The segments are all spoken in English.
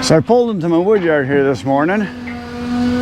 So I pulled into my woodyard here this morning.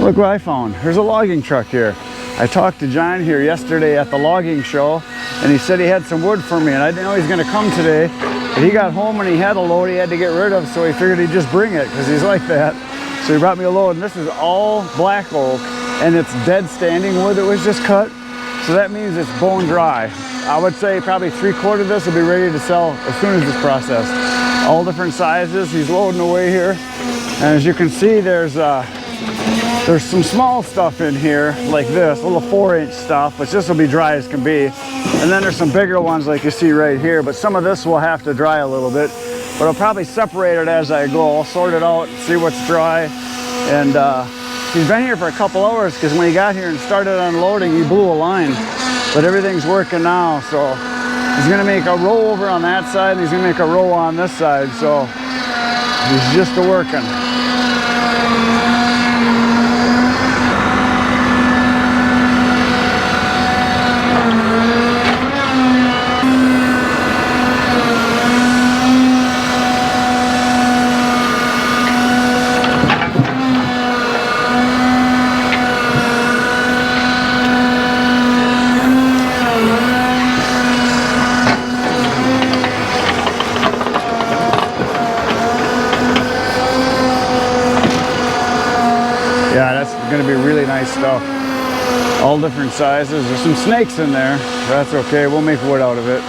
Look what I found. There's a logging truck here. I talked to John here yesterday at the logging show, and he said he had some wood for me, and I didn't know he was going to come today. But he got home and he had a load he had to get rid of, so he figured he'd just bring it because he's like that. So he brought me a load, and this is all black oak, and it's dead standing wood that was just cut. So that means it's bone dry. I would say probably 3/4 of this will be ready to sell as soon as it's processed. All different sizes. He's loading away here, and as you can see, there's some small stuff in here like this, little 4-inch stuff, but this will be dry as can be. And then there's some bigger ones like you see right here, but some of this will have to dry a little bit. But I'll probably separate it as I go. I'll sort it out, see what's dry. And he's been here for a couple hours because when he got here and started unloading, he blew a line. But everything's working now, so he's gonna make a row over on that side and he's gonna make a row on this side, so he's just working. Yeah, that's going to be really nice stuff. All different sizes. There's some snakes in there. That's okay. We'll make wood out of it.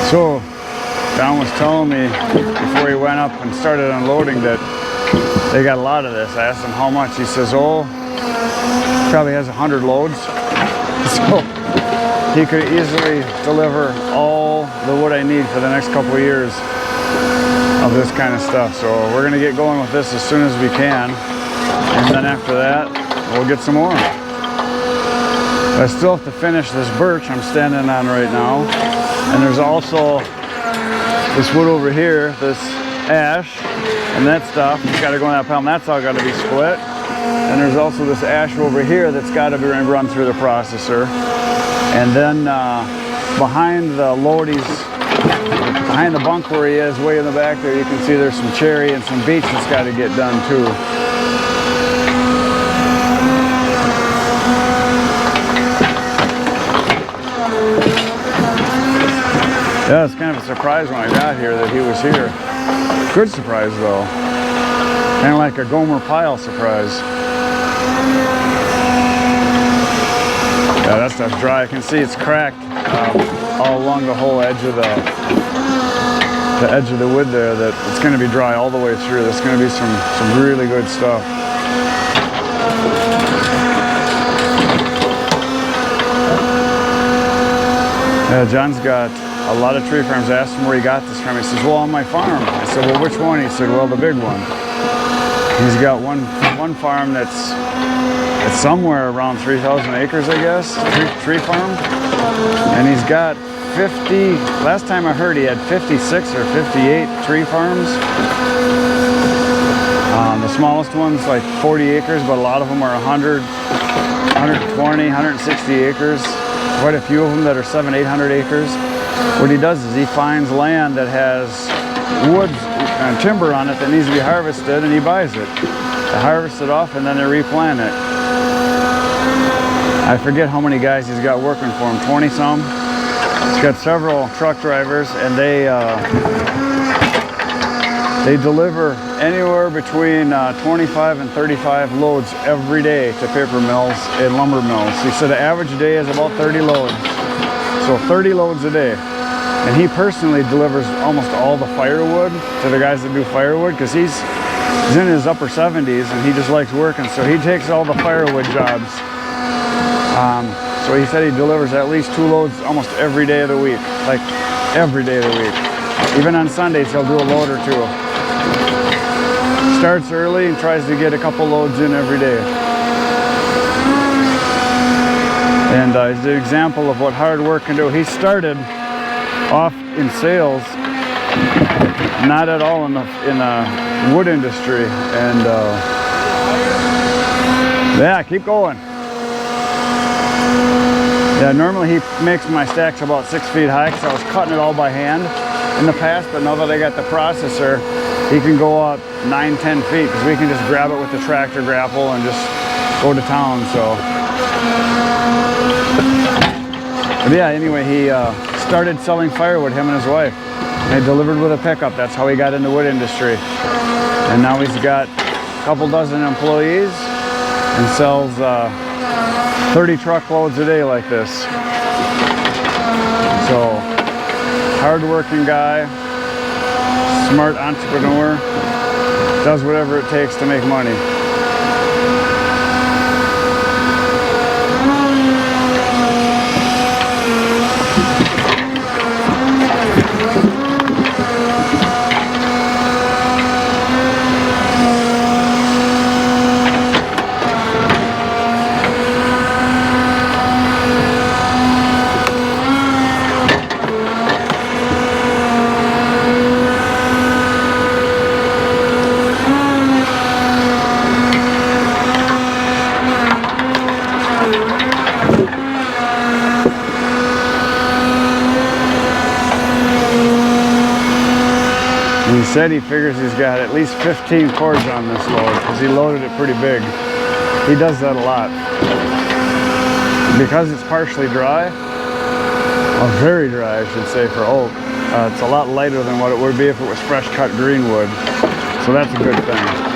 So, John was telling me before he went up and started unloading that they got a lot of this. I asked him how much. He says, oh, probably has 100 loads. So he could easily deliver all the wood I need for the next couple of years of this kind of stuff. So we're going to get going with this as soon as we can. And then after that, we'll get some more. I still have to finish this birch I'm standing on right now. And there's also this wood over here, this ash, and that stuff. It's got to go in that pile, and that's all got to be split. And there's also this ash over here that's got to be run through the processor. And then behind the loadies, behind the bunk where he is, way in the back there, you can see there's some cherry and some beech that's got to get done too. Yeah, it's kind of a surprise when I got here that he was here. Good surprise though. Kind of like a Gomer Pyle surprise. Yeah, that stuff's dry. I can see it's cracked all along the whole edge of the wood there. That it's going to be dry all the way through. There's going to be some really good stuff. Yeah, John's got a lot of tree farms. I asked him where he got this from. He says, well, on my farm. I said, well, which one? He said, well, the big one. He's got one farm that's somewhere around 3,000 acres, I guess, tree farm. And he's got 50, last time I heard he had 56 or 58 tree farms. The smallest one's like 40 acres, but a lot of them are 100, 120, 160 acres. Quite a few of them that are 700, 800 acres. what he does is he finds land that has wood and timber on it that needs to be harvested, and he buys it. They harvest it off and then they replant it. I forget how many guys he's got working for him, 20 some. He's got several truck drivers, and they deliver anywhere between 25 and 35 loads every day to paper mills and lumber mills. He said the average day is about 30 loads. So 30 loads a day. And he personally delivers almost all the firewood to the guys that do firewood, because he's in his upper 70s and he just likes working. So he takes all the firewood jobs. So he said he delivers at least 2 loads almost every day of the week. Like every day of the week. Even on Sundays he'll do a load or 2. Starts early and tries to get a couple loads in every day. And he's an example of what hard work can do. He started off in sales, not at all in the wood industry. And yeah, keep going. Yeah, normally he makes my stacks about 6 feet high, because I was cutting it all by hand in the past, but now that I got the processor, he can go up 9-10 feet, because we can just grab it with the tractor grapple and just go to town. So, but yeah, anyway, he started selling firewood, him and his wife. They delivered with a pickup. That's how he got in the wood industry. And now he's got a couple dozen employees and sells 30 truckloads a day like this. So, hard-working guy, smart entrepreneur, does whatever it takes to make money. He said he figures he's got at least 15 cords on this load, because he loaded it pretty big. He does that a lot. Because it's partially dry, or very dry I should say, for oak, it's a lot lighter than what it would be if it was fresh cut green wood. So that's a good thing.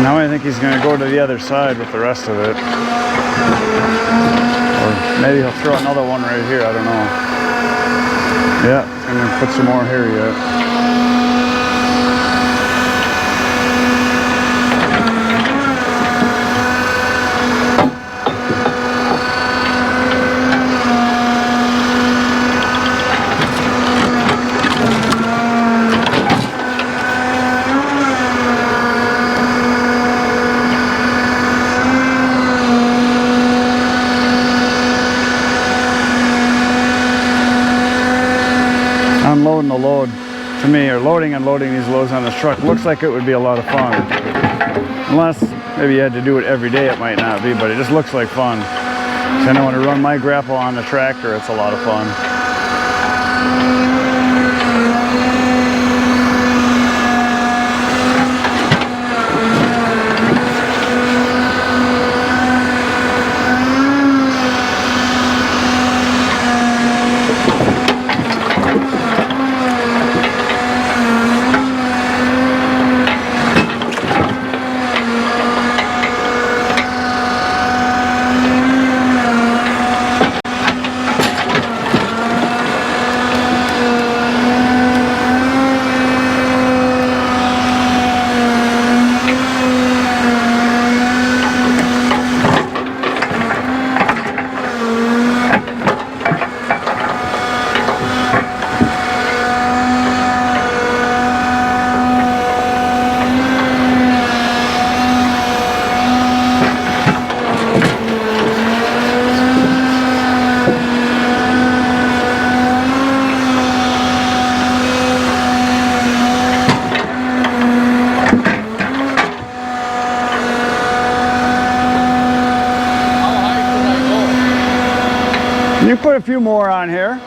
Now I think he's going to go to the other side with the rest of it. Or maybe he'll throw another one right here, I don't know. Yeah, I'm going to put some more here yet. me, or loading and unloading these loads on this truck looks like it would be a lot of fun. Unless maybe you had to do it every day, it might not be, but it just looks like fun. So I know when I run my grapple on the tractor, it's a lot of fun. You put a few more on here.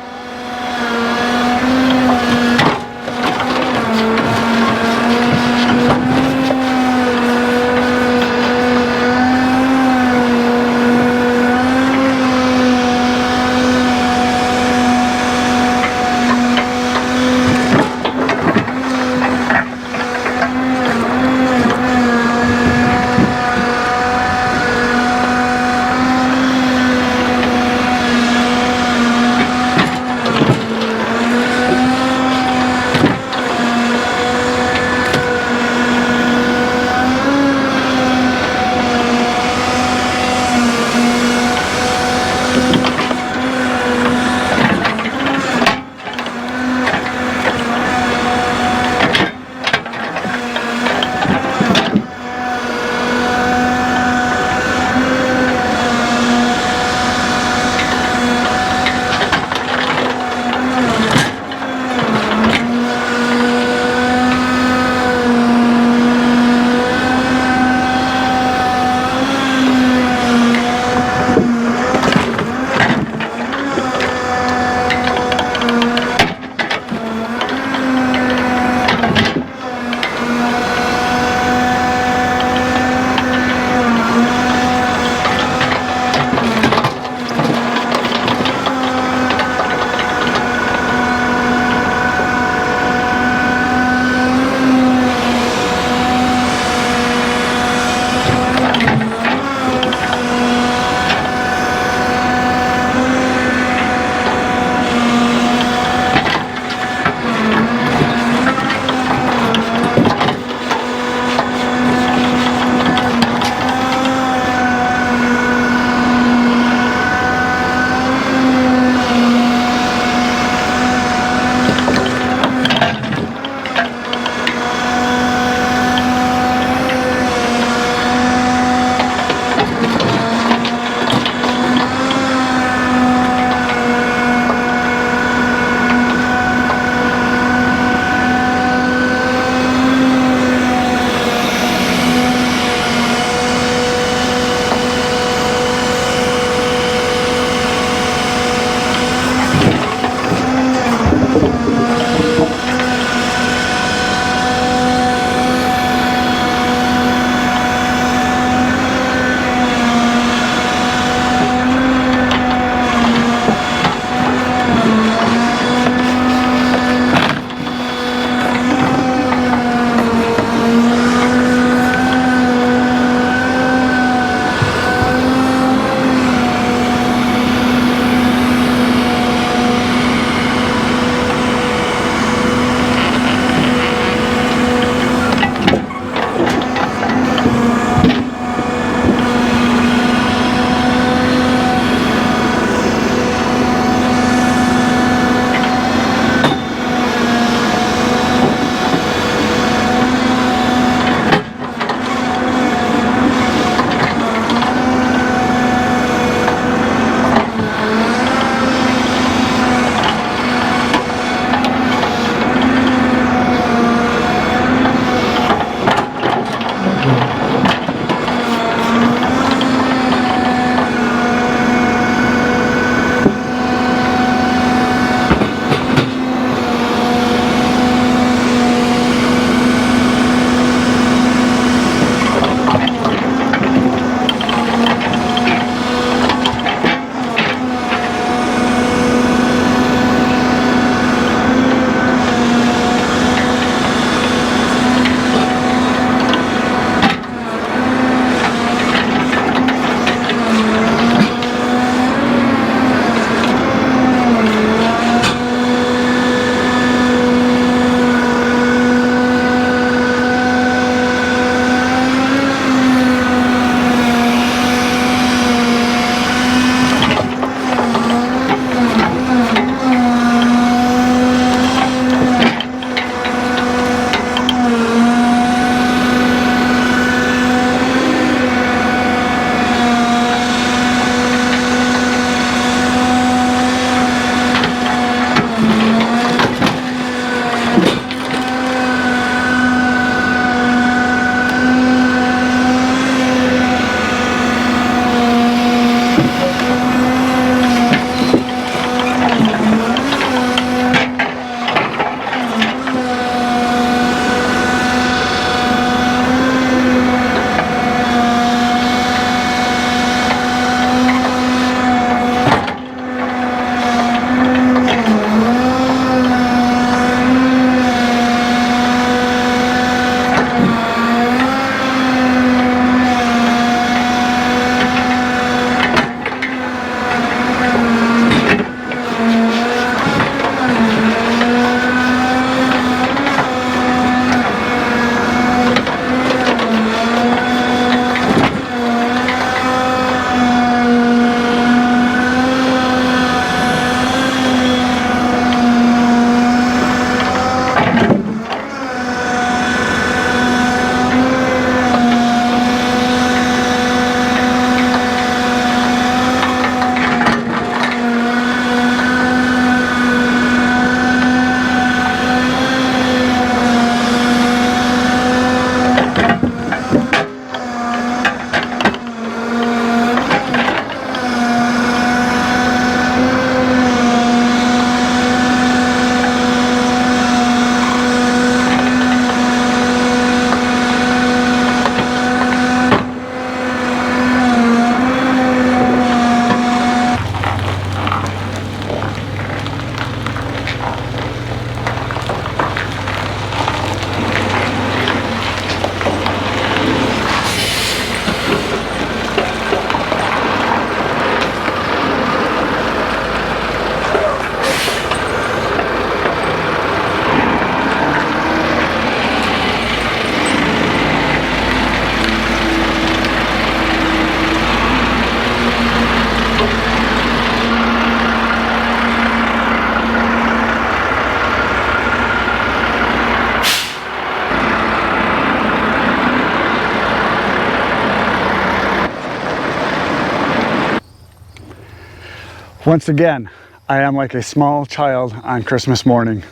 Once again, I am like a small child on Christmas morning.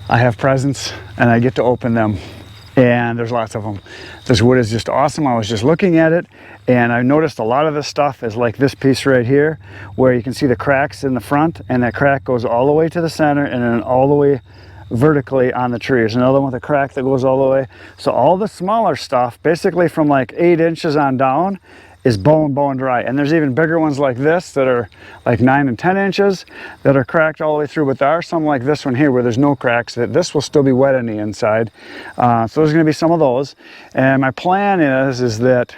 I have presents and I get to open them, and there's lots of them. This wood is just awesome. I was just looking at it and I noticed a lot of this stuff is like this piece right here, where you can see the cracks in the front, and that crack goes all the way to the center and then all the way vertically on the tree. There's another one with a crack that goes all the way. So all the smaller stuff, basically from like 8 inches on down, is bone dry. And there's even bigger ones like this that are like 9 and 10 inches that are cracked all the way through, but there are some like this one here where there's no cracks, that this will still be wet on the inside. So there's going to be some of those. And my plan is that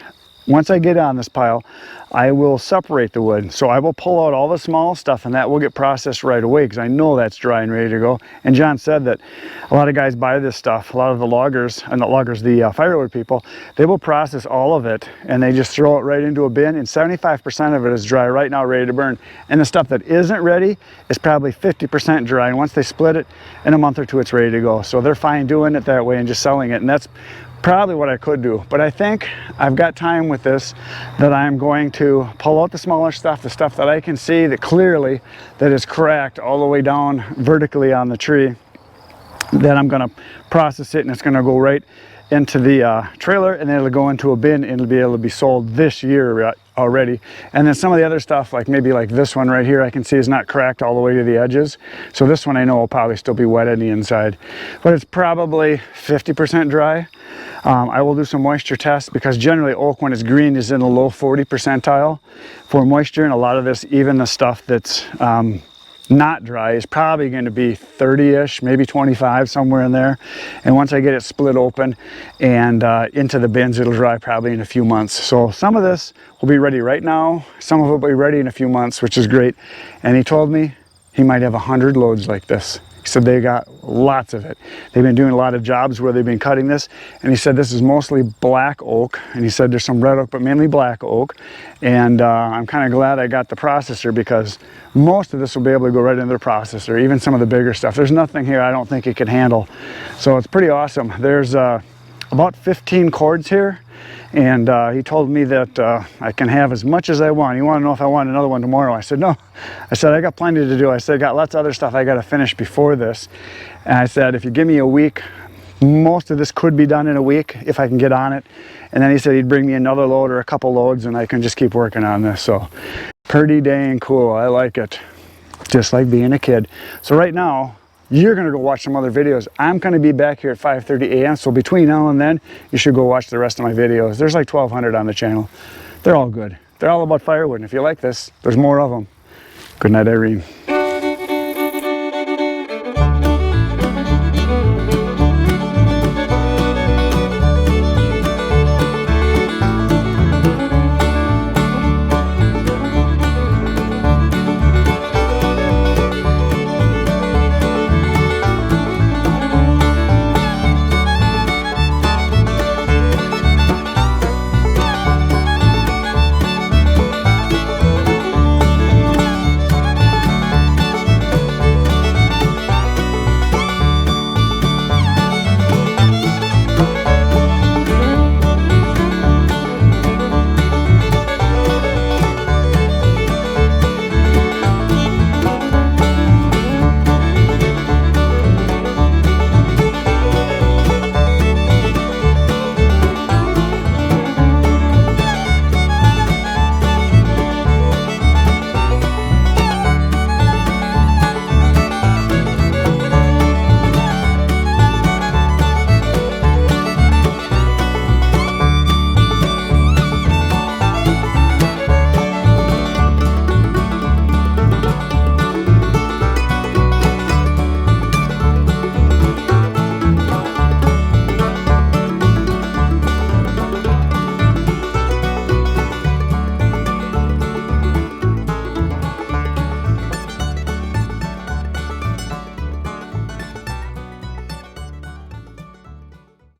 once I get on this pile, I will separate the wood. So I will pull out all the small stuff, and that will get processed right away because I know that's dry and ready to go. And John said that a lot of guys buy this stuff. A lot of the loggers, and not loggers, the firewood people, they will process all of it and they just throw it right into a bin, and 75% of it is dry right now, ready to burn. And the stuff that isn't ready is probably 50% dry. And once they split it, in a month or two, it's ready to go. So they're fine doing it that way and just selling it. And that's probably what I could do, but I think I've got time with this that I'm going to pull out the smaller stuff, the stuff that I can see that clearly that is cracked all the way down vertically on the tree. Then I'm going to process it, and it's going to go right into the trailer, and then it'll go into a bin and it'll be able to be sold this year already. And then some of the other stuff, like maybe like this one right here, I can see is not cracked all the way to the edges. So this one I know will probably still be wet on the inside, but it's probably 50% dry. I will do some moisture tests, because generally oak, when it's green, is in the low 40 percentile for moisture, and a lot of this, even the stuff that's not dry, is probably going to be 30-ish, maybe 25, somewhere in there. And once I get it split open and into the bins, it'll dry probably in a few months. So some of this will be ready right now, some of it will be ready in a few months, which is great. And he told me he might have 100 loads like this. He said they got lots of it. They've been doing a lot of jobs where they've been cutting this, and he said this is mostly black oak, and he said there's some red oak, but mainly black oak. And I'm kind of glad I got the processor, because most of this will be able to go right into the processor, even some of the bigger stuff. There's nothing here I don't think it can handle. So it's pretty awesome. There's about 15 cords here, and he told me that I can have as much as I want. He wanted to know if I want another one tomorrow. I said no. I said I got plenty to do. I said I got lots of other stuff I got to finish before this. And I said if you give me a week, most of this could be done in a week if I can get on it. And then he said he'd bring me another load or a couple loads, and I can just keep working on this. So pretty dang cool. I like it. Just like being a kid. So right now, you're going to go watch some other videos. I'm going to be back here at 5:30 a.m. So between now and then, you should go watch the rest of my videos. There's like 1,200 on the channel. They're all good. They're all about firewood. And if you like this, there's more of them. Good night, Irene.